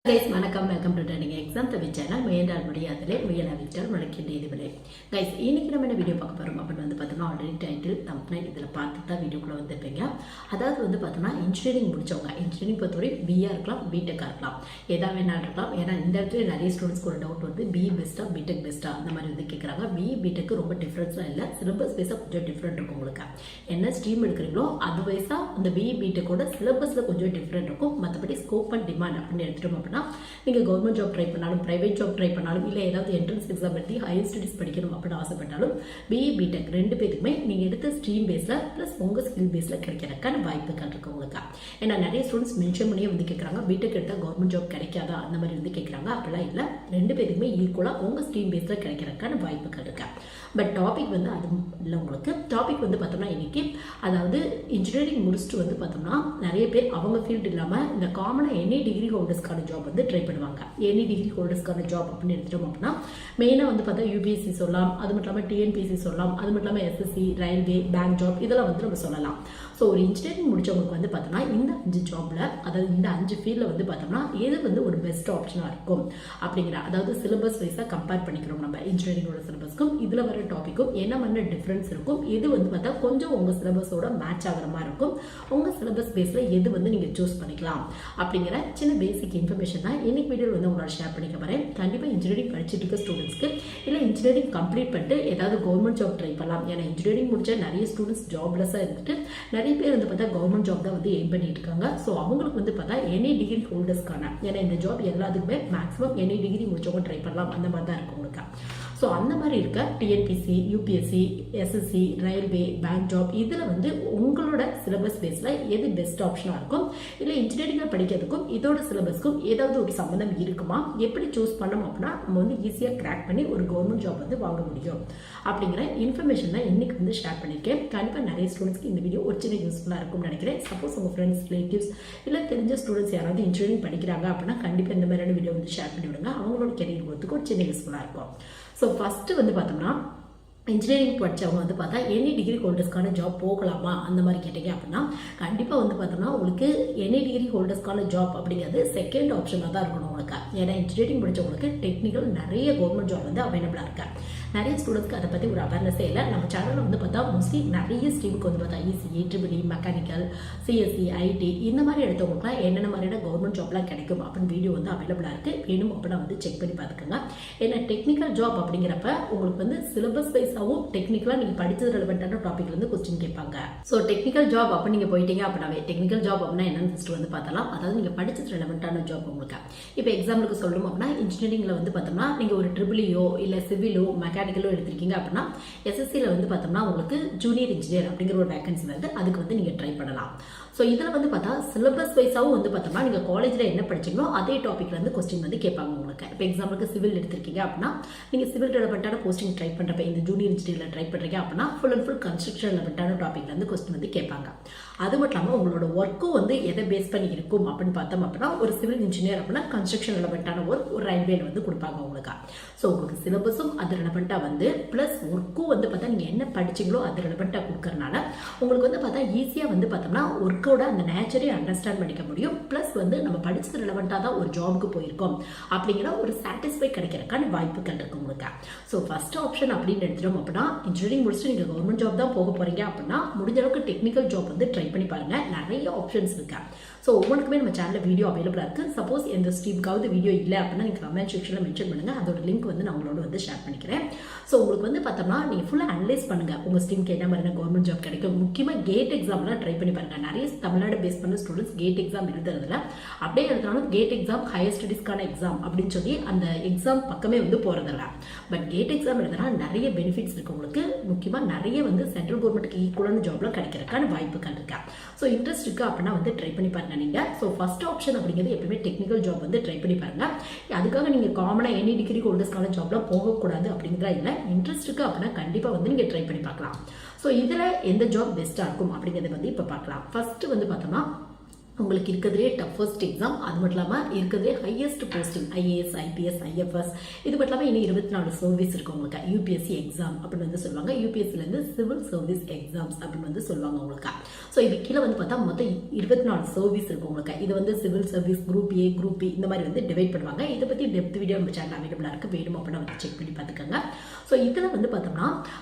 Guys வணக்கம் welcome to trending exam தவி channel முயன்றால் முடியாதலே முயலாவிட்டால் முளைக்கின்ற இதுவில்லை. கைஸ் இன்னைக்கு நம்ம என்ன வீடியோ பார்க்க போகிறோம் அப்படின்னு வந்து பார்த்தோம்னா ஆல்ரெடி டைட்டில் தம்ப்னைல் இதில் பார்த்து தான் வீடியோக்குள்ளே வந்துருப்பீங்க. அதாவது வந்து பார்த்தோம்னா இன்ஜினியரிங் முடிச்சவங்க இன்ஜினியரிங் பொறுத்தவரை பிஆ இருக்கலாம் பிடெக்காக இருக்கலாம் எதா வேணாலும் இருக்கலாம். ஏன்னா இந்த இடத்துல நிறைய ஸ்டூடெண்ட்ஸ்க்கு ஒரு டவுட் வந்து பி பெஸ்ட்டாக பிடெக் பெஸ்ட்டாக அந்த மாதிரி வந்து கேட்குறாங்க. பிடெக்கு ரொம்ப டிஃப்ரென்ஸ்லாம் இல்லை, சிலபஸ் வைஸாக கொஞ்சம் டிஃப்ரெண்ட் இருக்கும். உங்களுக்கு என்ன ஸ்ட்ரீம் எடுக்கிறீங்களோ அது வைஸாக அந்த பிடெக்கோட சிலபஸில் கொஞ்சம் டிஃப்ரெண்ட் இருக்கும். மற்றபடி ஸ்கோப் அண்ட் டிமாண்ட் அப்படின்னு எடுத்துட்டோம். நீங்கள் கவர்மெண்ட் ஜாப் ட்ரை பண்ணாலும் பிரைவேட் ஜாப் ட்ரை பண்ணாலும் இல்லை ஏதாவது என்ட்ரன்ஸ் எக்ஸாம் எழுதி ஹையர் ஸ்டடீஸ் படிக்கணும் அப்படின்னு ஆசைப்பட்டாலும் பிடெக் ரெண்டு பேருக்குமே நீங்கள் எடுத்த ஸ்ட்ரீம் பேஸில் ப்ளஸ் உங்கள் ஸ்கில் பேஸில் கிடைக்கிறதுக்கான வாய்ப்புகள் இருக்கு உங்களுக்கு. ஏன்னா நிறைய ஸ்டூடெண்ட்ஸ் மென்ஷன் பண்ணியே வந்து கேட்குறாங்க பிடெக் எடுத்தால் கவர்மெண்ட் ஜாப் கிடைக்காதா அந்த மாதிரி வந்து கேட்குறாங்க. அப்படிலாம் இல்லை, ரெண்டு பேருக்குமே ஈக்குவலாக உங்கள் ஸ்ட்ரீம் பேஸில் கிடைக்கிறதுக்கான வாய்ப்புகள் இருக்கு. பட் டாபிக் வந்து அது இல்லை. உங்களுக்கு டாபிக் வந்து பார்த்தோம்னா இன்னைக்கு அதாவது இன்ஜினியரிங் முடிச்சுட்டு வந்து பார்த்தோம்னா நிறைய பேர் அவங்க ஃபீல்டு இல்லாமல் இந்த காமனாக எனி டிகிரி ஹோல்டர்ஸ்க்கான ஜாப் வந்து ட்ரை பண்ணுவாங்க. எனி டிகிரி ஹோல்டர்ஸ்க்கான ஜாப் அப்படின்னு எடுத்துட்டோம் அப்படின்னா மெயினாக வந்து பார்த்தா யூபிஎஸ்சி சொல்லலாம், அது மட்டும் இல்லாமல் டிஎன்பிஎஸ்சி சொல்லலாம், அது மட்டும் இல்லாமல் எஸ்எஸ்சி, ரயில்வே, பேங்க் ஜாப் இதெல்லாம் வந்து நம்ம சொல்லலாம். ஸோ ஒரு இன்ஜினியரிங் முடிச்சவங்களுக்கு வந்து பார்த்தோம்னா இந்த 5 ஜாப்ல அதாவது இந்த 5 ஃபீல்டில் வந்து பார்த்தோம்னா எது வந்து ஒரு பெஸ்ட் ஆப்ஷனாக இருக்கும் அப்படிங்கிற அதாவது சிலபஸ் வைஸாக கம்பேர் பண்ணிக்கிறோம். நம்ம இன்ஜினியரிங்கோட சிலபஸ்க்கும் இதில் வர டாப்பிக்கும் என்ன மாதிரி டிஃப்ரென்ஸ் இருக்கும், எது வந்து பார்த்தா கொஞ்சம் உங்கள் சிலபஸோட மேட்ச் ஆகிற மாதிரி இருக்கும், உங்கள் சிலபஸ் பேஸில் எது வந்து நீங்கள் சூஸ் பண்ணிக்கலாம் அப்படிங்கிற சின்ன பேசிக் இன்ஃபர்மேஷன் தான் இன்னைக்கு வீடியோவில் வந்து உங்களோட ஷேர் பண்ணிக்க போகிறேன். கண்டிப்பாக இன்ஜினியரிங் படிச்சுட்டு இருக்க ஸ்டூடெண்ட்ஸ்க்கு இல்லை இன்ஜினியரிங் கம்ப்ளீட் பண்ணிட்டு ஏதாவது கவர்மெண்ட் ஜாப் ட்ரை பண்ணலாம். ஏன்னா இன்ஜினியரிங் முடிச்ச நிறைய ஸ்டூடெண்ட்ஸ் ஜாப்லெஸ்ஸாக இருந்துட்டு நிறைய பேர் வந்து பார்த்தா கவர்மெண்ட் ஜாப் தான் வந்து எய்ம் பண்ணிட்டு இருக்காங்க. ஸோ அவங்களுக்கு வந்து பார்த்தா எனி டிகிரி ஹோல்டர்ஸ்க்கான ஏன்னா இந்த ஜாப் எல்லாத்துக்குமே மேக்ஸிமம் எனி டிகிரி முடிச்சவங்க ட்ரை பண்ணலாம் அந்த மாதிரி தான் இருக்கும் உங்களுக்கு. ஸோ அந்த மாதிரி இருக்க TNPSC, UPSC, SSC, railway, bank job இதில் வந்து உங்களோட சிலபஸ் பேஸில் எது பெஸ்ட் ஆப்ஷனாக இருக்கும், இல்லை இன்ஜினியரிங்காக படிக்கிறதுக்கும் இதோட சிலபஸ்க்கும் ஏதாவது ஒரு சம்மந்தம் இருக்குமா, எப்படி சூஸ் பண்ணோம் அப்படின்னா நம்ம வந்து ஈஸியாக கிராக் பண்ணி ஒரு கவர்மெண்ட் ஜாப் வந்து வாங்க முடியும் அப்படிங்கிற இன்ஃபர்மேஷன் தான் இன்னைக்கு வந்து ஷேர் பண்ணியிருக்கேன். கண்டிப்பாக நிறைய ஸ்டூடெண்ட்ஸ்க்கு இந்த வீடியோ ஒரு சின்ன யூஸ்ஃபுல்லாக இருக்கும்னு நினைக்கிறேன். சப்போஸ் உங்கள் ஃப்ரெண்ட்ஸ், ரிலேட்டிவ்ஸ் இல்லை தெரிஞ்ச ஸ்டூடெண்ட்ஸ் யாராவது இன்ஜினியரிங் படிக்கிறாங்க அப்படின்னா கண்டிப்பாக இந்த மாதிரியான வீடியோ வந்து ஷேர் பண்ணி விடுங்க. அவங்களோட கெரியர் போகிறதுக்கு ஒரு சின்ன யூஸ்ஃபுல்லாக இருக்கும். ஸோ ஃபஸ்ட்டு வந்து பார்த்தோம்னா இன்ஜினியரிங் படித்தவங்க வந்து பார்த்தா எனி டிகிரி ஹோல்டர்ஸ்க்கான ஜாப் போகலாமா அந்த மாதிரி கேட்டீங்க அப்படின்னா கண்டிப்பாக வந்து பார்த்தோம்னா உங்களுக்கு எனி டிகிரி ஹோல்டர்ஸ்க்கான ஜாப் அப்படிங்கிறது செகண்ட் ஆப்ஷனாக தான் இருக்கணும் உங்களுக்கு. ஏன்னா இன்ஜினியரிங் படித்தவங்களுக்கு டெக்னிக்கல் நிறைய கவர்மெண்ட் ஜாப் வந்து அவைலபிளாக இருக்கு. நிறைய ஸ்டூடெண்ட்ஸ்க்கு அதை பற்றி ஒரு அவேர்னஸே இல்லை. நம்ம சேனலில் வந்து பார்த்தா மோஸ்ட்லி நிறைய ஸ்ட்ரீமுக்கு வந்து பார்த்தா ECE, triple E, mechanical, CSC, IT இந்த மாதிரி எடுத்தவங்களுக்குலாம் என்னென்ன மாதிரியான கவர்மெண்ட் ஜாப்லாம் கிடைக்கும் அப்படின்னு வீடியோ வந்து அவைலபிளாக இருக்குது. வேணும் அப்படின்னா வந்து செக் பண்ணி பார்த்துக்கோங்க. ஏன்னா டெக்னிக்கல் ஜாப் அப்படிங்கிறப்ப உங்களுக்கு வந்து சிலபஸ் வைஸாகவும் டெக்னிக்கலாக நீங்கள் படித்தது ரெலவெண்ட்டான டாபிக்ல இருந்து கொஸ்டின் கேட்பாங்க. ஸோ டெக்னிக்கல் ஜாப் அப்போ நீங்கள் போயிட்டீங்க அப்படின்னாவே டெக்னிக்கல் ஜாப் அப்படின்னா என்னன்னு ஃபஸ்ட்டு வந்து பார்த்தலாம். அதாவது நீங்கள் படித்தது ரெலவெண்ட்டான ஜாப் உங்களுக்கு. இப்போ எக்ஸாம்பிளுக்கு சொல்லணும் அப்படின்னா இன்ஜினியரிங்கில் வந்து பார்த்தோம்னா நீங்கள் ஒரு ட்ரிபிள்இயோ இல்லை சிவிலோ மெக்கானிக்கலோ எடுத்திருக்கீங்க அப்படின்னா எஸ்எஸ்சியில் வந்து பார்த்தோம்னா உங்களுக்கு ஜூனியர் இன்ஜினியர் அப்படிங்கிற ஒரு வேகன்சி வந்து அதுக்கு வந்து நீங்கள் ட்ரை பண்ணலாம். ஸோ இதில் வந்து பார்த்தா சிலபஸ் வைஸாகவும் வந்து பார்த்தோம்னா நீங்கள் காலேஜில் என்ன படிச்சிங்களோ அதே டாப்பிக்ல இருந்து கொஸ்டின் வந்து கேட்பாங்க உங்களுக்கு. இப்போ எக்ஸாம்பிளுக்கு சிவில் எடுத்திருக்கீங்க அப்படின்னா நீங்கள் சிவில் ரெலவெண்ட்டான போஸ்டிங் ட்ரை பண்ணுறப்ப இந்த ஜூனியர் இன்ஜினியரில் ட்ரை பண்ணுறீங்க அப்படின்னா ஃபுல் அண்ட் ஃபுல் கன்ஸ்ட்ரக்ஷன் ரெலவெண்ட்டான டாப்பிக்ல இருந்து கொஸ்டின் வந்து கேட்பாங்க. அது மட்டும் இல்லாமல் உங்களோட ஒர்க்கும் வந்து எதை பேஸ் பண்ணி இருக்கும் அப்படின்னு பார்த்தோம் அப்படின்னா ஒரு சிவில் இன்ஜினியர் அப்படின்னா கன்ஸ்ட்ரக்ஷன் ரெலவெண்ட்டான ஒர்க் ஒரு ரயில்வேல வந்து கொடுப்பாங்க உங்களுக்கு. ஸோ உங்களுக்கு சிலபஸும் அது ரெலவெண்ட்டாக வந்து ப்ளஸ் ஒர்க்கும் வந்து பார்த்தா நீங்கள் என்ன படிச்சிங்களோ அது ரெலவெண்ட்டாக கொடுக்கறனால உங்களுக்கு வந்து பார்த்தா ஈஸியாக வந்து பார்த்தோம்னா ஒர்க்கோட அந்த நேச்சரே அண்டர்ஸ்டாண்ட் பண்ணிக்க முடியும். ப்ளஸ் வந்து நம்ம படிச்சது ரெலவெண்ட்டாக தான் ஒரு ஜாபுக்கு போயிருக்கோம் அப்படிங்கிற ஒரு சாட்டிஸ்ஃபை கிடைக்கிறதுக்கான வாய்ப்புகள் இருக்கு உங்களுக்கு. ஸோ ஃபர்ஸ்ட் ஆப்ஷன் அப்படின்னு எடுத்துட்டோம் அப்படின்னா இன்ஜினியரிங் முடிச்சுட்டு நீங்கள் கவர்மெண்ட் ஜாப் தான் போக போறீங்க அப்படின்னா முடிஞ்ச அளவுக்கு டெக்னிக்கல் ஜாப் வந்து ட்ரை பண்ணி பாருங்க. நிறைய ஆப்ஷன்ஸ் இருக்கு. ஸோ ஒவ்வொன்றுக்குமே நம்ம சேனலில் வீடியோ அவைலபிளாக இருக்குது. சப்போஸ் எந்த ஸ்ட்ரீமுக்காவது வீடியோ இல்லை அப்படின்னா நீங்கள் கமெண்ட் செக்ஷனில் மென்ஷன் பண்ணுங்கள். அதோட லிங்க் வந்து நான் உங்களோட வந்து ஷேர் பண்ணிக்கிறேன். ஸோ உங்களுக்கு வந்து பார்த்தோம்னா நீங்கள் ஃபுல்லாக அனலைஸ் பண்ணுங்கள் உங்கள் ஸ்ட்ரீமுக்கு என்ன மாதிரியான கவர்மெண்ட் ஜாப் கிடைக்கும். முக்கியமாக கேட் எக்ஸாம்லாம் ட்ரை பண்ணி பாருங்கள். நிறைய தமிழ்நாடு பேஸ் பண்ண ஸ்டூடெண்ட்ஸ் கேட் எக்ஸாம் எழுதுறதுல அப்படியே எழுதினாலும் கேட் எக்ஸாம் ஹையர் ஸ்டடீஸ்க்கான எக்ஸாம் அப்படின்னு சொல்லி அந்த எக்ஸாம் பக்கமே வந்து போகிறதில்ல. பட் கேட் எக்ஸாம் எழுதுனா நிறைய பெனிஃபிட்ஸ் இருக்குது உங்களுக்கு. முக்கியமாக நிறைய வந்து சென்ட்ரல் கவர்மெண்ட்டுக்கு ஈக்குவலான ஜாப்லாம் கிடைக்கிறதுக்கான வாய்ப்புகள் இருக்கா. ஸோ இன்ட்ரெஸ்ட் இருக்குது அப்படின்னா வந்து ட்ரை பண்ணி பாருங்க நீங்கள். ஸோ ஃபர்ஸ்ட் ஆப்ஷன் அப்படிங்கிறது எப்பவுமே டெக்னிக்கல் ஜாப் வந்து ட்ரை பண்ணி பாருங்க. அதுக்காக நீங்கள் காமனாக எனி டிகிரி ஹோல்டர்ஸ்க்கான ஜாப்லாம் போகக்கூடாது அப்படிங்கிறதா இல்லை. இன்ட்ரெஸ்ட் இருக்குது அப்படின்னா கண்டிப்பாக வந்து நீங்கள் ட்ரை பண்ணி பார்க்கலாம். ஸோ இதில் எந்த ஜாப் பெஸ்ட்டாக இருக்கும் அப்படிங்கிறத வந்து இப்போ பார்க்கலாம். ஃபர்ஸ்ட் வந்து பார்த்தோம்னா உங்களுக்கு இருக்கிறதுலே டஃபஸ்ட் எக்ஸாம். அது மட்டும் இல்லாமல் இருக்கிறதுலே highest posting IAS, IPS, IFS. இது மட்டும் இல்லாமல் இன்னும் 24 சர்வீஸ் இருக்குது உங்களுக்கு. யூபிஎஸ்சி எக்ஸாம் அப்படின்னு வந்து சொல்லுவாங்க. யூபிஎஸ்சிலேருந்து சிவில் சர்வீஸ் எக்ஸாம்ஸ் அப்படின்னு வந்து சொல்லுவாங்க உங்களுக்கு. ஸோ இது கீழே வந்து பார்த்தா மொத்தம் 24 சர்வீஸ் இருக்குது உங்களுக்கு. இது வந்து civil service group A, group B இந்த மாதிரி வந்து டிவைட் பண்ணுவாங்க. இதை பற்றி டெப்த் வீடியோ நம்ம சேனல் அவைலபிளாக இருக்குது. வேணும் அப்படின்னா வந்து செக் பண்ணி பார்த்துக்கோங்க. ஸோ இதில் வந்து பார்த்தோம்னா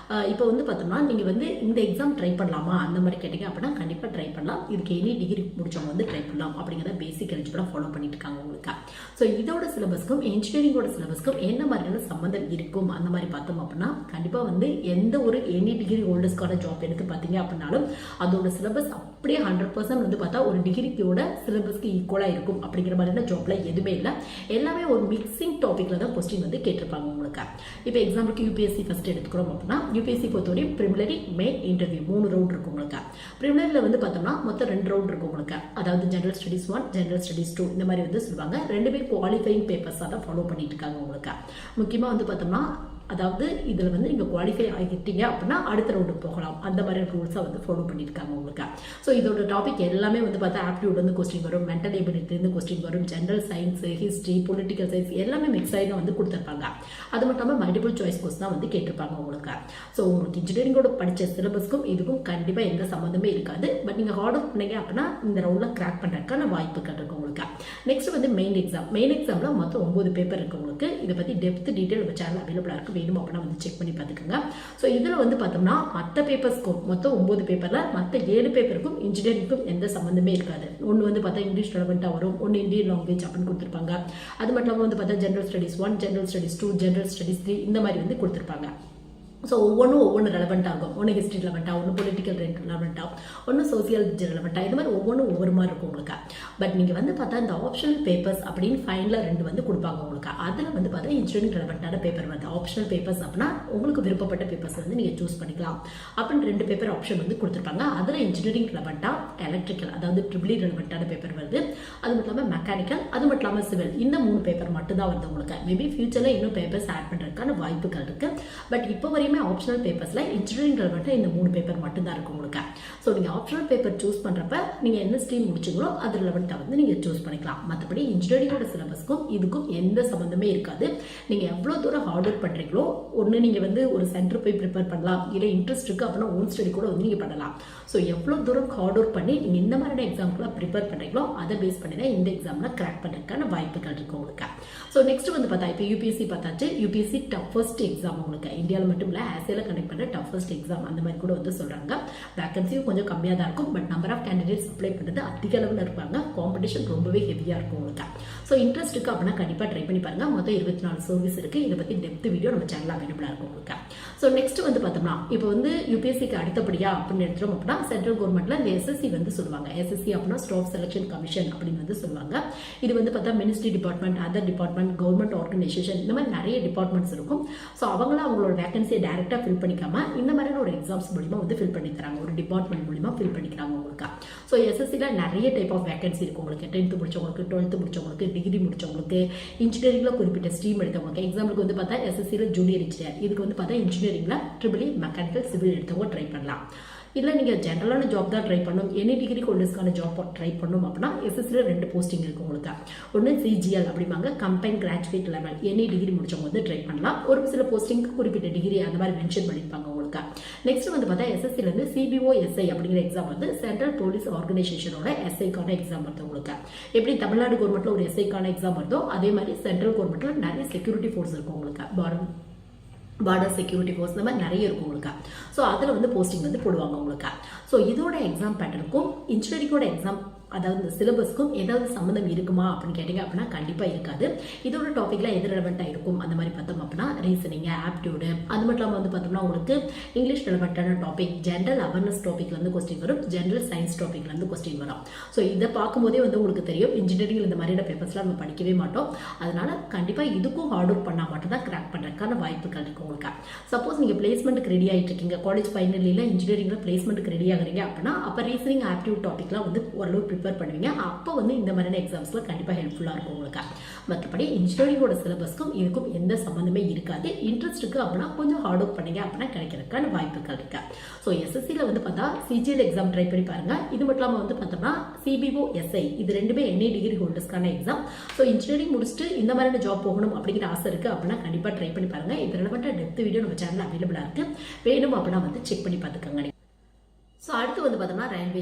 இப்போ வந்து பார்த்தோம்னா நீங்கள் வந்து இந்த எக்ஸாம் ட்ரை பண்ணலாமா அந்த மாதிரி கேட்டிங்க அப்படின்னா கண்டிப்பாக ட்ரை பண்ணலாம். இதுக்கு எனி டிகிரி முடிச்சவங்க வந்து ட்ரை பண்ணலாம் அப்படிங்கிறத பேசிக் எலிஜிபிளாக ஃபாலோ பண்ணிட்டு இருக்காங்க உங்களுக்கு. ஸோ இதோட சிலபஸ்க்கும் இன்ஜினியரிங்கோட சிலபஸ்க்கும் என்ன மாதிரியான சம்மந்தம் இருக்கும் அந்த மாதிரி பார்த்தோம் அப்படின்னா கண்டிப்பாக வந்து எந்த ஒரு எனி டிகிரி ஹோல்டர்ஸ்க்கான ஜாப் எடுத்து பார்த்தீங்க அப்படின்னாலும் அதோட சிலபஸ் அப்படியே 100% வந்து பார்த்தா ஒரு டிகிரிக்கோட சிலபஸ்க்கு ஈக்குவலாக இருக்கும் அப்படிங்கிற மாதிரியான ஜாப்ல எதுவுமே இல்லை. எல்லாமே ஒரு மிக்சிங் டாப்பிக்ல தான் கொஸ்டின் வந்து கேட்டிருப்பாங்க உங்களுக்கு. இப்போ எக்ஸாம்பிளுக்கு யூபிஎஸ்சி ஃபர்ஸ்ட் எடுத்துக்கிறோம் அப்படின்னா யூபிஎஸ்சி பொறுத்தவரை ப்ரிலிமினரி, மெயின், இன்டர்வியூ 3 ரவுண்ட் இருக்கும் உங்களுக்கு. ப்ரிலிமினரியில் வந்து பார்த்தோம்னா மொத்தம் 2 ரவுண்ட் இருக்கும் உங்களுக்கு. அதாவது ஜெனரல் ஸ்டடிஸ் 1, ஜெனரல் ஸ்டடிஸ் 2 இந்த மாதிரி வந்து சொல்லுவாங்க. ரெண்டுமே குவாலிஃபைங் பேப்பர்ஸாக தான் ஃபாலோ பண்ணிட்டு இருக்காங்க உங்களுக்கு. முக்கியமாக வந்து பார்த்தோம்னா அதாவது இதில் வந்து நீங்கள் குவாலிஃபை ஆகிட்டீங்க அப்படின்னா அடுத்த ரவுண்டுக்கு போகலாம். அந்த மாதிரி ரூல்ஸாக வந்து ஃபாலோ பண்ணியிருக்காங்க உங்களுக்கு. ஸோ இதோட டாபிக் எல்லாமே வந்து பார்த்தா ஆப்டியூட் வந்து கொஸ்டின் வரும், மென்டல் எபிலிட்டிலேருந்து கொஸ்டின் வரும், general science, history, political science எல்லாமே மிக்ஸ் ஆகி வந்து கொடுத்துருப்பாங்க. அது மட்டும் இல்லாமல் மல்டிபிள் சாய்ஸ் கொஸ்டின் தான் வந்து கேட்டிருப்பாங்க உங்களுக்கு. ஸோ உங்களுக்கு இன்ஜினியரிங்கோட படித்த சிலபஸ்க்கும் இதுக்கும் கண்டிப்பாக எந்த சம்மந்தமே இருக்காது. பட் நீங்கள் ஹார்ட் ஒர்க் பண்ணீங்க அப்படின்னா இந்த ரவுண்டில் கிராக் பண்ணுறதுக்கான வாய்ப்புகள் இருக்கு உங்களுக்கு. நெக்ஸ்ட் வந்து மெயின் எக்ஸாம். மெயின் எக்ஸாமில் மொத்தம் 9 பேப்பர் இருக்கு உங்களுக்கு. இதை பற்றி டெப்த் டீட்டெயில் நம்ம சேனல் அவைலபிளாக இருக்குது. வேணும் அப்படின்னா வந்து செக் பண்ணி பார்த்துக்கோங்க. ஸோ இதில் வந்து பார்த்தோம்னா மற்ற பேப்பர்ஸ்க்கும் மொத்தம் 9 பேப்பரில் மற்ற 7 பேப்பருக்கும் இன்ஜினியரிங்க்கும் எந்த சம்மந்தமே இருக்காது. ஒன்று வந்து பார்த்தா இங்கிலீஷ் ரெலவெண்ட்டாக வரும், ஒன்று இந்தியன் லாங்குவேஜ் அப்படின்னு கொடுத்துருப்பாங்க. அது மட்டும் இல்லாமல் வந்து பார்த்தா general studies 1, general studies 2, general studies 3 இந்த மாதிரி வந்து கொடுத்துருப்பாங்க. ஸோ ஒவ்வொன்று ரெலவெண்ட்டாக இருக்கும். ஒன்று ஹிஸ்ட்ரி ரெலவெண்ட்டாக, ஒன்று பொலிட்டிக்கல் ரெலவெண்ட்டாக, ஒன்று சோசியல் ரெலவெண்ட்டாக, இந்த மாதிரி ஒவ்வொரு மாதிரி இருக்கும் உங்களுக்கு. பட் நீங்கள் வந்து பார்த்தா இந்த ஆப்ஷனல் பேப்பர்ஸ் அப்படின்னு ஃபைனலாக 2 வந்து கொடுப்பாங்க உங்களுக்கு. அதில் வந்து பார்த்தா இன்ஜினியரிங் ரெலவெண்ட்டான பேப்பர் வந்து ஆப்ஷனல் பேப்பர்ஸ் அப்படின்னா உங்களுக்கு விருப்பப்பட்ட பேப்பர்ஸ் வந்து நீங்கள் சூஸ் பண்ணிக்கலாம் அப்படின்னு 2 பேப்பர் ஆப்ஷன் வந்து கொடுத்துருப்பாங்க. அதில் இன்ஜினியரிங் ரெலவெண்ட்டாக, எலக்ட்ரிக்கல் அதாவது ட்ரிபிள் ரெலவெண்ட்டான பேப்பர் வருது. அது மட்டும் இல்லாமல் மெக்கானிக்கல், அது மட்டும் இல்லாமல் சிவில், இந்த 3 பேப்பர் மட்டும் தான் வருது உங்களுக்கு. மேபி ஃபியூச்சரில் இன்னும் பேப்பர்ஸ் ஆட் பண்ணுறதுக்கான வாய்ப்புகள் இருக்குது. பட் இப்போ வரையும் ஆப்ஷனல் பேப்பர்ஸ்ல இன்ஜினியரிங் ரெலவெண்ட்டாக இந்த 3 பேப்பர் மட்டும் தான் இருக்கும் உங்களுக்கு. ஸோ நீங்கள் ஆப்ஷனல் பேப்பர் சூஸ் பண்ணுறப்ப நீங்கள் என்ன ஸ்ட்ரீம் முடிச்சிங்களோ அது ரெலவெண்ட்டாக வந்து நீங்கள் சூஸ் பண்ணிக்கலாம். மற்றபடி இன்ஜினியரிங்கோட சிலபஸ்க்கும் இதுக்கும் எந்த சம்மந்தமே இருக்காது. நீங்கள் எவ்வளோ தூரம் ஹார்ட் ஒர்க் பண்ணுறீங்களோ ஒன்று நீங்கள் வந்து ஒரு சென்டர் போய் ப்ரிப்பேர் பண்ணலாம், இல்லை இன்ட்ரெஸ்ட் இருக்குது அப்படின்னா ஓன் ஸ்டடி கூட வந்து நீங்கள் பண்ணலாம். ஸோ எவ்வளோ தூரம் ஹார்ட் ஒர்க் பண்ணி நீங்கள் இந்த மாதிரியான எக்ஸாம்க்குலாம் ப்ரிப்பேர் பண்ணுறீங்களோ அதை பேஸ் பண்ணி தான் இந்த எக்ஸாமில் கிராக் பண்ணுறதுக்கான வாய்ப்புகள் இருக்குது உங்களுக்கு. ஸோ நெக்ஸ்ட் வந்து பார்த்தா இப்போ யூபிஎஸ்சி பார்த்தாச்சு. யூபிஎஸ்சி டஃபஸ்ட் எக்ஸாம் உங்களுக்கு. இந்தியாவில் மட்டும் இல்லை ஆசியாவில் கண்டக்ட் பண்ணுற டஃபஸ்ட் எக்ஸாம் அந்த மாதிரி கூட வந்து சொல்கிறாங்க. வேகன்சியும் கொஞ்சம் கம்மியாக தான் இருக்கும். But number of candidates apply பண்ணுறது அதிக அளவில் இருப்பாங்க. காம்படிஷன் ரொம்பவே ஹெவியாக இருக்கும் உங்களுக்கு. ஸோ இன்ட்ரெஸ்ட் இருக்குது அப்படின்னா கண்டிப்பாக ட்ரை பண்ணி பாருங்கள். மொத்தம் 24 சர்வீஸ் இருக்குது. இதை பற்றி டெப்த் வீடியோ நம்ம சேனல் அவைலபிளாக இருக்கும் உங்களுக்கு. ஸோ நெக்ஸ்ட் வந்து பார்த்தோம்னா இப்போ வந்து யூபிஎஸ்சிக்கு அடுத்தபடியா அப்படின்னு எடுத்துட்டோம் அப்படின்னா சென்ட்ரல் கவர்மெண்ட்ல இந்த எஸ்எஸ்சி வந்து சொல்லுவாங்க. எஸ்எஸ்சி அப்படின்னா ஸ்டாஃப் செலெக்ஷன் கமிஷன் அப்படின்னு வந்து சொல்லுவாங்க. இது வந்து பார்த்தா ministry department, other department, government organisation இந்த மாதிரி நிறைய டிபார்ட்மெண்ட்ஸ் இருக்கும். ஸோ அவங்களாம் அவங்களோட வேகன்சியை டேரெக்டாக ஃபில் பண்ணிக்காம இந்த மாதிரியான ஒரு எக்ஸாம்ஸ் மூலிமா வந்து ஃபில் பண்ணி தராங்க. ஒரு டிபார்ட்மெண்ட் மூலிமா ஃபில் பண்ணிக்கிறாங்க உங்களுக்கு. ஸோ எஸ்எஸ்சியில் நிறைய டைப் ஆஃப் வேகன்சி இருக்கும் உங்களுக்கு. 10th முடிச்சவங்களுக்கு, 12th முடிச்சவங்களுக்கு, டிகிரி முடிச்சவங்களுக்கு, இன்ஜினியரிங்கில் குறிப்பிட்ட ஸ்ட்ரீம் எடுத்தவங்களுக்கு. எக்ஸாம்பிளுக்கு வந்து பார்த்தா எஸ்எஸ்சியில் ஜூனியர் இன்ஜினியர், இதுக்கு வந்து பார்த்தா இன்ஜினியரிங்கில் ட்ரிபிள் மெக்கானிக்கல் சிவில் எடுத்தவங்க ட்ரை பண்ணலாம். இல்லை நீங்கள் ஜென்ரலான ஜாப் தான் ட்ரை பண்ணணும், எனி டிகிரி ஹோல்டர்ஸ்க்கான ஜாப் ட்ரை பண்ணணும் அப்படின்னா எஸ்எஸ்சியில் 2 போஸ்டிங் இருக்குது உங்களுக்கு. ஒன்று சிஜிஎல் அப்படிம்பாங்க, combine graduate level, any degree முடிச்சவங்க வந்து ட்ரை பண்ணலாம். ஒரு சில போஸ்டிங் குறிப்பிட்ட டிகிரி அந்த மாதிரி மென்ஷன் பண்ணியிருப்பாங்க உங்களுக்கு. நெக்ஸ்ட் வந்து பார்த்தா எஸ்எஸ்சிலேருந்து சிபிஓஎஸ்ஐ அப்படிங்கிற எக்ஸாம் வந்து சென்ட்ரல் போலீஸ் ஆர்கனைசேஷனோட எஸ்ஐக்கான எக்ஸாம் வருது உங்களுக்கு. எப்படி தமிழ்நாடு கவர்மெண்ட்டில் ஒரு எஸ்ஐக்கான எக்ஸாம் வருதோ அதே மாதிரி சென்ட்ரல் கவர்மெண்ட்டில் நிறைய செக்யூரிட்டி ஃபோர்ஸ் இருக்கும் உங்களுக்கு. பார்டர் செக்யூரிட்டி ஃபோர்ஸ் இந்த மாதிரி நிறைய இருக்கும் உங்களுக்கு. ஸோ அதில் வந்து போஸ்டிங் வந்து போடுவாங்க உங்களுக்கு. ஸோ இதோட எக்ஸாம் பேட்டர்னுக்கும் இன்ஜினியரிங்கோட எக்ஸாம் அதாவது இந்த சிலபஸ்க்கும் ஏதாவது சம்மந்தம் இருக்குமா அப்படின்னு கேட்டிங்க அப்படின்னா கண்டிப்பாக இருக்காது. இதோட டாப்பிக்லாம் எது ரெலவெண்ட்டாக இருக்கும் அந்த மாதிரி பார்த்தோம் அப்படின்னா ரீசனிங், ஆப்டியூடு, அது மட்டும் இல்லாமல் வந்து பார்த்தோம்னா உங்களுக்கு இங்கிலீஷ் ரெலவெண்ட்டான டாபிக், ஜென்ரல் அவேர்னஸ் டாப்பிக்லேருந்து கொஸ்டின் வரும், ஜென்ரல் சயின்ஸ் டாப்பிக்லேருந்து கொஸ்டின் வரும். ஸோ இதை பார்க்கும்போதே வந்து உங்களுக்கு தெரியும் இன்ஜினியரிங் இந்த மாதிரியான பேப்பர்ஸ்லாம் நம்ம படிக்கவே மாட்டோம். அதனால கண்டிப்பாக இதுக்கும் ஹார்ட் ஒர்க் பண்ணால் மட்டும் தான் கிராக் பண்ணுறதுக்கான வாய்ப்புகள் இருக்குது உங்களுக்கு. சப்போஸ் நீங்கள் பிளேஸ்மெண்ட்டுக்கு ரெடி ஆகிட்டு இருக்கீங்க, காலேஜ் ஃபைனலில் இன்ஜினியரிங்கில் பிளேஸ்மெண்ட்டுக்கு ரெடி ஆகுறீங்க அப்படின்னா அப்போ ரீசனிங், ஆப்டியூட் டாப்பிக்லாம் வந்து ஓரளவு ப்ரிப்பேர் பண்ணுவீங்க. அப்போ வந்து இந்த மாதிரியான எக்ஸாம்ஸில் கண்டிப்பாக ஹெல்ப்ஃபுல்லாக இருக்கும் உங்களுக்கு. மற்றபடி இன்ஜினியரிங்கோட சிலபஸ்க்கும் இதுக்கும் எந்த சம்மந்தமே இருக்காது. இன்ட்ரெஸ்ட் இருக்குது அப்படின்னா கொஞ்சம் ஹார்ட் ஒர்க் பண்ணீங்க அப்படின்னா கிடைக்கிறதுக்கான வாய்ப்புகள் இருக்கு. ஸோ எஸ்எஸ்சியில் வந்து பார்த்தா சிஜிஎல் எக்ஸாம் ட்ரை பண்ணி பாருங்க. இது மட்டும் இல்லாமல் வந்து பார்த்தோம்னா சிபிஓ எஸ்ஐ இது ரெண்டுமே NA டிகிரி ஹோல்டர்ஸ்க்கான எக்ஸாம். ஸோ இன்ஜினியரிங் முடிச்சுட்டு இந்த மாதிரியான ஜாப் போகணும் அப்படிங்கிற ஆசை இருக்குது அப்படின்னா கண்டிப்பாக ட்ரை பண்ணி பாருங்க. இது ரெலவெண்ட்டாக டெப்த் வீடியோ நம்ம சேனல் அவைலபிளாக இருக்கு. வேணும் அப்படின்னா வந்து செக் பண்ணி பார்த்துக்கோங்க. ஸோ அடுத்து வந்து பார்த்தோம்னா ரயில்வே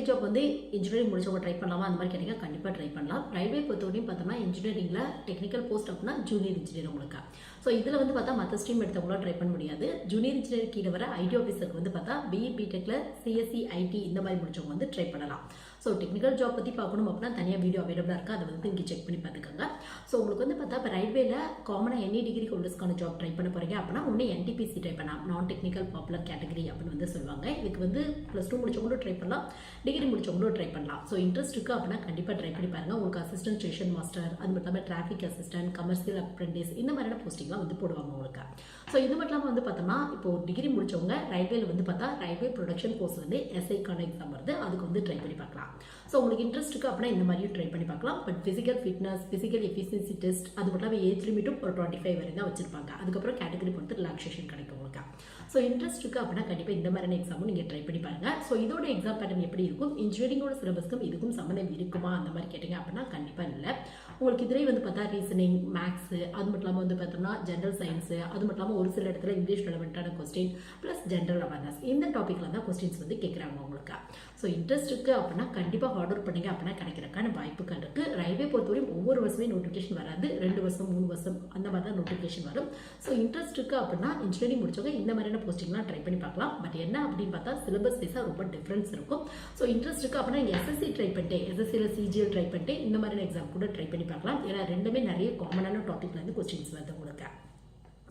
ஜாப் வந்து இன்ஜினியரிங் முடிச்சவங்க ட்ரை பண்ணலாமா அந்த மாதிரி கேட்டீங்க, கண்டிப்பாக ட்ரை பண்ணலாம். ரயில்வே பொறுத்தவரையும் பார்த்தோம்னா இன்ஜினியரிங்கில் டெக்னிக்கல் போஸ்ட் அப்படின்னா ஜூனியர் இன்ஜினியர் உங்களுக்கு. ஸோ இதில் வந்து பார்த்தா மற்ற ஸ்ட்ரீம் எடுத்தவங்களாம் ட்ரை பண்ண முடியாது. ஜூனியர் இன்ஜினியர் கீழே வர ஐடி ஆஃபீஸருக்கு வந்து பார்த்தா பிஇ பிடெக்கில் சிஎஸ்சி ஐடி இந்த மாதிரி முடிச்சவங்க வந்து ட்ரை பண்ணலாம். ஸோ டெக்னிக்கல் ஜாப் பற்றி பார்க்கணும் அப்படின்னா தனியாக வீடியோ அவைலபிளாக இருக்குது, அதை வந்து இங்கே செக் பண்ணி பார்த்துக்கோங்க. ஸோ உங்களுக்கு வந்து பார்த்தா இப்போ ரயில்வேல காமனாக NA டிகிரி ஹோல்டர்ஸ்க்கான ஜாப் ட்ரை பண்ண போகிறீங்க அப்படின்னா ஒன்று NTPC ட்ரை பண்ணலாம், நான் டெக்னிக்கல் பாப்புலர் கேட்டகரி அப்படின்னு வந்து சொல்லுவாங்க. இதுக்கு வந்து +2 முடிச்சவங்களும் ட்ரை பண்ணலாம், டிகிரி முடிச்சவங்களும் ட்ரை பண்ணலாம். ஸோ இன்ட்ரெஸ்ட் இருக்குது அப்படின்னா கண்டிப்பாக ட்ரை பண்ணி பாருங்கள். உங்களுக்கு அசிஸ்டன்ட் ஸ்டேஷன் மாஸ்டர், அது மட்டும் இல்லாமல் டிராஃபிக் அசிஸ்டன்ட், கமர்ஷியல் அப்ரெண்டிஸ் இந்த மாதிரியான போஸ்டிங்லாம் வந்து போடுவாங்க உங்களுக்கு. ஸோ இது மட்டும் இல்லாமல் வந்து பார்த்தோம்னா இப்போ டிகிரி முடிச்சவங்க ரயில்வேல வந்து பார்த்தா ரயில்வே ப்ரொடக்ஷன் கோர்ஸ் வந்து SIக்கான எக்ஸாம் வருது, அதுக்கு வந்து ட்ரை பண்ணி பார்க்கலாம். ஸோ உங்களுக்கு இன்ட்ரெஸ்ட் இருக்குது அப்படின்னா இந்த மாதிரியும் ட்ரை பண்ணி பார்க்கலாம். But physical fitness, physical efficiency test, அது மட்டும் இல்லாமல் ஏஜ் லிமிட்டும் ஒரு 25 வரை தான் வச்சிருப்பாங்க. அதுக்கப்புறம் கேட்டகரி பொறுத்து ரிலாக்ஸேஷன் கிடைக்கும் உங்களுக்கு. ஸோ இன்ட்ரெஸ்ட் இருக்குது அப்படின்னா கண்டிப்பாக இந்த மாதிரியான எக்ஸாமும் நீங்கள் ட்ரை பண்ணி பாருங்கள். ஸோ இதோட எக்ஸாம் பேட்டர்ன் எப்படி இருக்கும், இன்ஜினியரிங்கோட சிலபஸ்க்கும் இதுக்கும் சம்மந்தம் இருக்குமா அந்த மாதிரி கேட்டிங்க அப்படின்னா கண்டிப்பாக இல்லை. உங்களுக்கு இதுலேயே வந்து பார்த்தா ரீசனிங், மேக்ஸு, அது மட்டும் இல்லாமல் வந்து பார்த்தோம்னா ஜென்ரல் சயின்ஸு, அது மட்டும் இல்லாமல் ஒரு சில இடத்துல இங்கிலீஷ் ரெலவெண்ட்டான கொஸ்டின் ப்ளஸ் ஜென்ரல் அவேர்னஸ் இந்த டாப்பிக்கில் தான் கொஸ்டின்ஸ் வந்து கேட்குறாங்க உங்களுக்கு. ஸோ இன்ட்ரெஸ்ட் இருக்குது அப்படின்னா கண்டிப்பாக ஹார்ட் ஒர்க் பண்ணிங்க அப்படின்னா கிடைக்கிறதுக்கான வாய்ப்புகள் இருக்குது. ரயில்வே பொறுத்தவரையும் ஒவ்வொரு வருஷமே நோட்டிஃபிகேஷன் வராது, 2 வருஷம் 3 வருஷம் அந்த மாதிரி தான் நோட்டிஃபிகேஷன் வரும். ஸோ இன்ட்ரெஸ்ட் இருக்குது அப்படின்னா இன்ஜினியரிங் முடிச்சவங்க இந்த மாதிரியான போஸ்டிங்லாம் ட்ரை பண்ணி பார்க்கலாம். பட் என்ன அப்படின்னு பார்த்தா சிலபஸ் வைஸாக ரொம்ப டிஃப்ரென்ஸ் இருக்கும். ஸோ இன்ட்ரெஸ்ட் இருக்குது அப்படின்னா நீங்கள் SSC ட்ரை பண்ணிட்டு, SSCயில் CGL ட்ரை பண்ணிட்டு இந்த மாதிரியான எக்ஸாம் கூட ட்ரை பண்ணி பார்க்கலாம். ஏன்னா ரெண்டுமே நிறைய காமனான டாப்பிக்லேருந்து கொஸ்டின்ஸ் வருது உங்களுக்கு.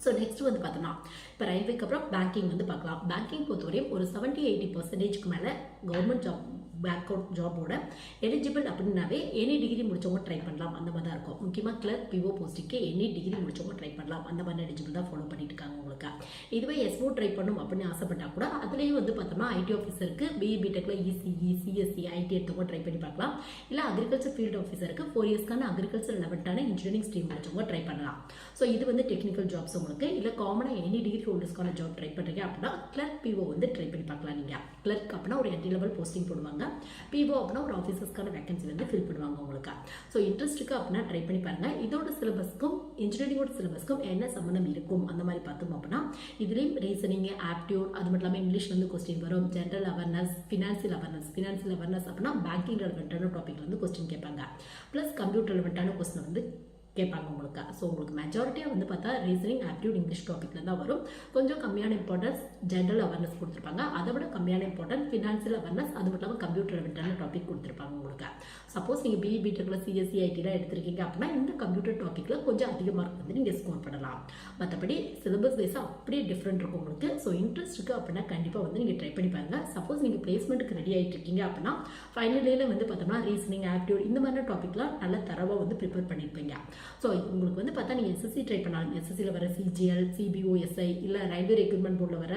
ஸோ நெக்ஸ்ட் வந்து பார்த்தோம்னா இப்போ ரயில்வேக்கு அப்புறம் பேங்கிங் வந்து பார்க்கலாம். பேங்கிங் பொறுத்தவரையும் ஒரு 70-80% மேலே கவர்மெண்ட் ஜாப் பேங்க் ஜாபோட எலிஜிபிள் அப்படின்னாவே NA டிகிரி முடிச்சவங்க ட்ரை பண்ணலாம் அந்த மாதிரி தான் இருக்கும். முக்கியமாக கிளர்க் PO போஸ்ட்டுக்கு NA டிகிரி முடிச்சவங்க ட்ரை பண்ணலாம் அந்த மாதிரி எலிஜிபிள் தான் ஃபாலோ பண்ணிட்டு இருக்காங்க உங்களுக்கு. இதுவே SO ட்ரை பண்ணணும் அப்படின்னு ஆசைப்பட்டா கூட அதுலேயும் வந்து பார்த்தோம்னா ஐடி ஆஃபீஸருக்கு BE பிடெக்ல ECE CSE IT எடுத்தவங்க ட்ரை பண்ணி பார்க்கலாம். இல்லை அக்ரிகல்ச்சர் ஃபீல்டு ஆஃபீஸருக்கு 4 இயர்ஸ்க்கான அக்ரிகல்ச்சர் ரெலவெண்ட்டான இன்ஜினியரிங் ஸ்ட்ரீம் முடிச்சவங்க ட்ரை பண்ணலாம். ஸோ இது வந்து டெக்னிக்கல் ஜாப்ஸ் உங்களுக்கு. இல்லை காமனாக NA டிகிரி ஹோல்டர்ஸ்க்கான ஜாப் ட்ரை பண்ணுறீங்க அப்படின்னா கிளர்க் PO வந்து ட்ரை பண்ணி பார்க்கலாம். நீங்கள் கிளர்க் அப்படின்னா ஒரு என்ட்ரி லெவல் போஸ்டிங் போடுவாங்க, PO அப்படின்னா ஒரு ஆஃபீஸர்ஸ்க்கான வேகன்சி வந்து ஃபில் பண்ணுவாங்க உங்களுக்கு. ஸோ இன்ட்ரெஸ்ட் இருக்குது அப்படின்னா ட்ரை பண்ணி பாருங்கள். இதோட சிலபஸ்க்கும் இன்ஜினியரிங்கோட சிலபஸ்க்கும் என்ன சம்மந்தம் இருக்கும் அந்த மாதிரி பார்த்தோம் அப்படின்னா இதுலேயும் ரீசனிங், ஆப்டியூட், அது மட்டும் இல்லாமல் இங்கிலீஷ் வந்து கொஸ்டின் வரும், ஜென்ரல் அவேர்னஸ், ஃபினான்சியல் அவேர்னஸ் அப்படின்னா பேங்கிங் ரெலவெண்ட்டான டாபிக்ல வந்து கொஸ்டின் கேட்பாங்க. ப்ளஸ் கம்ப்யூட்டர் ரெலவெண்ட்டான கொஸ்டின் வந்து கேட்பாங்க உங்களுக்கு. ஸோ உங்களுக்கு மெஜாரிட்டியாக வந்து பார்த்தா ரீசனிங், ஆப்டியூட், இங்கிலீஷ் டாப்பிக்கில் தான் வரும். கொஞ்சம் கம்மியான இம்பார்ட்டன்ஸ் ஜென்ரல் அவேர்னஸ் கொடுத்துருப்பாங்க, அதை விட கம்மியான இம்பார்ட்டன்ஸ் ஃபினான்சியல் அவேர்னஸ், அது மட்டும் இல்லாமல் கம்ப்யூட்டர் ரெலவெண்ட்டான டாபிக் கொடுத்துருப்பாங்க உங்களுக்கு. சப்போஸ் நீங்கள் BE பிடெக்ல CSE ITலாம் எடுத்திருக்கீங்க அப்படின்னா இந்த கம்ப்யூட்டர் டாப்பிக்கில் கொஞ்சம் அதிக மார்க் வந்து நீங்கள் ஸ்கோர் பண்ணலாம். மற்றபடி சிலபஸ் வைஸாக அப்படியே டிஃப்ரெண்ட் இருக்கும் உங்களுக்கு. ஸோ இன்ட்ரெஸ்ட் இருக்குது அப்படின்னா கண்டிப்பாக வந்து நீங்கள் ட்ரை பண்ணி பாருங்கள். சப்போஸ் நீங்கள் பிளேஸ்மெண்ட்டுக்கு ரெடி ஆகிட்டு இருக்கீங்க அப்படின்னா ஃபைனல் இயரில் வந்து பார்த்தோம்னா ரீசனிங், ஆப்டியூட் இந்த மாதிரி டாப்பிக்லாம் நல்ல தரவாக வந்து ப்ரிப்பேர் பண்ணியிருப்பீங்க. ஸோ உங்களுக்கு வந்து பார்த்தா நீங்கள் SSC ட்ரை பண்ணலாம். SSCயில் வர CGL, CBO, SI, இல்லை ரயில்வே ரெக்ரூட்மெண்ட் போர்டில் வர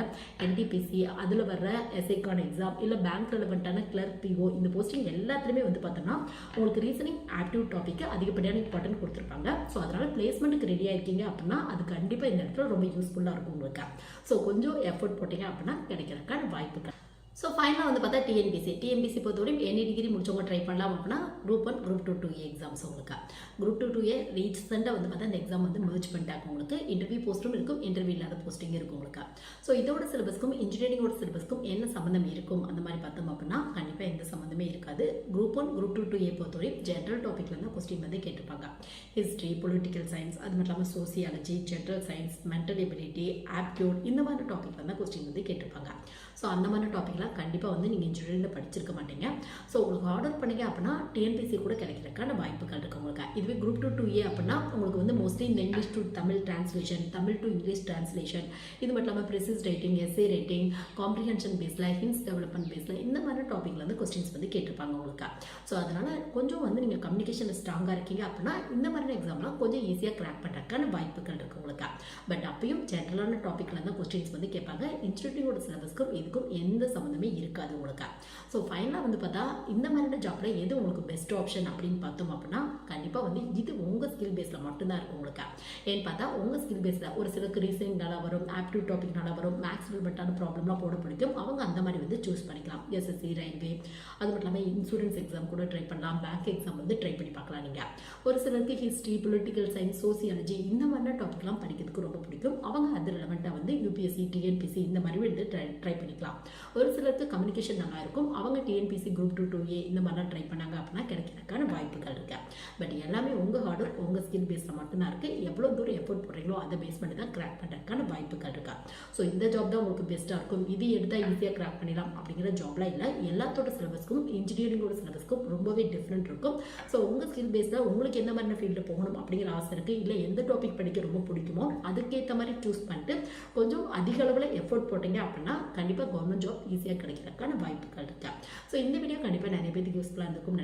NTPC, அதில் வர SIக்கான எக்ஸாம், இல்லை பேங்க் ரெலவெண்ட்டான கிளர்க் PO இந்த போஸ்டிங் எல்லாத்துலேயுமே வந்து பார்த்தோம்னா உங்களுக்கு ரீசனிங், ஆப்டியூட் டாப்பிக்கு அதிகப்படியான இம்பார்ட்டன்ட் கொடுத்துருப்பாங்க. ஸோ அதனால் பிளேஸ்மெண்ட்டுக்கு ரெடியாக இருக்கீங்க அப்படின்னா அது கண்டிப்பாக இந்த இடத்துல ரொம்ப யூஸ்ஃபுல்லாக இருக்கும் உங்களுக்கு. ஸோ கொஞ்சம் எஃபர்ட் போட்டிங்க அப்படின்னா கிடைக்கிறதுக்கான வாய்ப்புகள். ஸோ ஃபைனலாக வந்து பார்த்தா டிஎன்பிசி பொறுத்தவரையும் NA டிகிரி முடிச்சவங்க ட்ரை பண்ணலாம் அப்படின்னா Group 1, Group 2, 2A எக்ஸாம்ஸ் உங்களுக்கு. Group 2, 2A ரீசெண்டாக வந்து பார்த்தா இந்த எக்ஸாம் வந்து மெர்ஜ் பண்ணிட்டாங்க உங்களுக்கு. இன்டர்வியூ போஸ்ட்டும் இருக்கும், இன்டர்வியூ இல்லாத போஸ்டிங் இருக்கும் உங்களுக்கு. ஸோ இதோட சிலபஸ்க்கும் இன்ஜினியரிங்கோட சிலபஸ்க்கும் என்ன சம்மந்தம் இருக்கும் அந்த மாதிரி பார்த்தோம் அப்படின்னா கண்டிப்பாக எந்த சம்மந்தமே இருக்காது. Group 1, Group 2, 2A பொறுத்தவரையும் ஜென்ரல் டாப்பிக்ல இருந்து கொஸ்டின் வந்து கேட்டிருப்பாங்க. ஹிஸ்ட்ரி, பொலிட்டிக்கல் சயின்ஸ், அது மட்டும் இல்லாமல் sociology, general science, mental ability, aptitude இந்த மாதிரி டாபிக்ல தான் கொஸ்டின் வந்து கேட்டிருப்பாங்க. ஸோ அந்த மாதிரி டாப்பிக்லாம் கண்டிப்பாக வந்து நீங்கள் இன்ஜினியரிங்கில் படிச்சிருக்க மாட்டீங்க. ஸோ உங்களுக்கு ஆர்டர் பண்ணிங்க அப்படின்னா டிஎன்பிசி கூட கிடைக்கிறதுக்கான வாய்ப்புகள் இருக்குது உங்களுக்கு. இதுவே Group 2, 2A அப்படின்னா உங்களுக்கு வந்து மோஸ்ட்லி இந்த English to Tamil translation, Tamil to English translation, இது மட்டும் இல்லாமல் precis writing, S A writing, comprehension பேஸில், ஹின்ஸ் டெவலப்மெண்ட் பேஸில் இந்த மாதிரி டாப்பிக்ல வந்து கொஸ்டின்ஸ் வந்து கேட்டிருப்பாங்க உங்களுக்கு. ஸோ அதனால் கொஞ்சம் வந்து நீங்கள் கம்யூனிகேஷனில் ஸ்ட்ராங்காக இருக்கீங்க அப்படின்னா இந்த மாதிரி எக்ஸாம்லாம் கொஞ்சம் ஈஸியாக கிராக் பண்ணுறதுக்கான வாய்ப்புகள் இருக்குது உங்களுக்கு. பட் அப்பயும் ஜென்ரலான டாப்பிக்ல தான் கொஸ்டின்ஸ் வந்து கேட்பாங்க. இன்ஸ்டிடியூட்டோட சிலபஸ்க்கும் இதுக்கும் எந்த சம்மந்தம் சம்மந்தமே இருக்காது உங்களுக்கு. ஸோ ஃபைனலாக வந்து பார்த்தா இந்த மாதிரியான ஜாப்பில் எது உங்களுக்கு பெஸ்ட் ஆப்ஷன் அப்படின்னு பார்த்தோம் அப்படின்னா கண்டிப்பாக வந்து இது உங்கள் ஸ்கில் பேஸில் மட்டும்தான் இருக்கும் உங்களுக்கு. ஏன்னு பார்த்தா உங்கள் ஸ்கில் பேஸில் ஒரு சிலருக்கு ரீசனிங் நல்லா வரும், ஆப்டிவ் டாபிக் நல்லா வரும், மேக்ஸ் ரிலேட்டடான ப்ராப்ளம்லாம் போட பிடிக்கும், அவங்க அந்த மாதிரி வந்து சூஸ் பண்ணிக்கலாம். எஸ்எஸ்சி, ரயில்வே, அது மட்டும் இல்லாமல் இன்சூரன்ஸ் எக்ஸாம் கூட ட்ரை பண்ணலாம், பேங்க் எக்ஸாம் வந்து ட்ரை பண்ணி பார்க்கலாம் நீங்கள். ஒரு சிலருக்கு ஹிஸ்ட்ரி, பொலிட்டிக்கல் சயின்ஸ், சோசியாலஜி இந்த மாதிரியான டாபிக்லாம் படிக்கிறதுக்கு ரொம்ப பிடிக்கும், அவங்க அது ரிலவெண்ட்டாக வந்து யூபிஎஸ்சி, டிஎன்பிசி இந்த மாதிரி வந்து ட்ரை பண்ணிக்கலாம். ஒரு சிலருக்கு கம்யூனிகேஷன் நல்லா இருக்கும், அவங்க டிஎன்பிசி, குரூப் 2, 2A இந்த மாதிரிலாம் ட்ரை பண்ணாங்க அப்படின்னா கிடைக்கிறதுக்கான வாய்ப்புகள் இருக்கு. பட் எல்லாமே உங்கள் ஹார்ட் ஒர்க், உங்கள் ஸ்கில் பேஸில் மட்டும்தான் இருக்குது. எவ்வளோ தூரம் எஃபோர்ட் போடுறீங்களோ அதை பேஸ் பண்ணி தான் கிராக் பண்ணுறதுக்கான வாய்ப்புகள் இருக்கா. ஸோ இந்த ஜாப் தான் உங்களுக்கு பெஸ்ட்டாக இருக்கும், இது எடுத்தால் ஈஸியாக கிராக் பண்ணிடலாம் அப்படிங்கிற ஜாப்லாம் இல்லை. எல்லாத்தோட சிலபஸ்க்கும் இன்ஜினியரிங்கோட சிலபஸ்க்கும் ரொம்பவே டிஃப்ரெண்ட் இருக்கும். ஸோ உங்கள் ஸ்கில் பேஸில் உங்களுக்கு எந்த மாதிரி ஃபீல்டில் போகணும் அப்படிங்கிற ஆசை இருக்குது, இல்லை எந்த டாபிக் படிக்க ரொம்ப பிடிக்குமோ அதுக்கேற்ற மாதிரி சூஸ் பண்ணிட்டு கொஞ்சம் அதிக அளவில் எஃபோர்ட் போட்டீங்க அப்படின்னா கண்டிப்பாக கவர்மெண்ட் ஜாப் ஈஸியாக கிடைக்கிறதுக்கான வாய்ப்புகள் இருக்கு. ஸோ இந்த வீடியோ கண்டிப்பாக நிறைய பேருக்கு யூஸ்ஃபுல்லாக இருக்கும்.